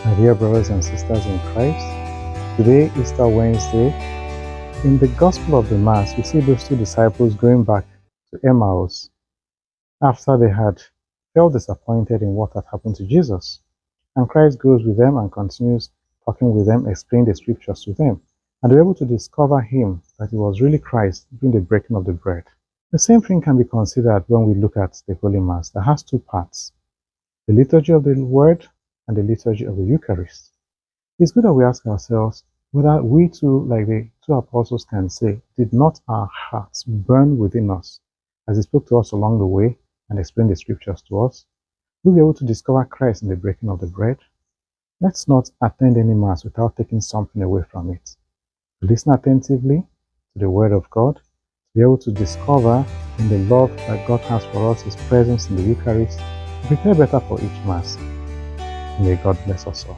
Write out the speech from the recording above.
My dear brothers and sisters in Christ, today, Easter Wednesday, in the Gospel of the Mass, we see those two disciples going back to Emmaus after they had felt disappointed in what had happened to Jesus. And Christ goes with them and continues talking with them, explaining the scriptures to them. And they're able to discover him, that it was really Christ doing the breaking of the bread. The same thing can be considered when we look at the Holy Mass that has two parts: the liturgy of the Word and the liturgy of the Eucharist. It's good that we ask ourselves whether we too, like the two apostles can say, did not our hearts burn within us as he spoke to us along the way and explained the scriptures to us? We'll be able to discover Christ in the breaking of the bread. Let's not attend any Mass without taking something away from it. To listen attentively to the Word of God, to be able to discover in the love that God has for us His presence in the Eucharist, to prepare better for each Mass. May God bless us all.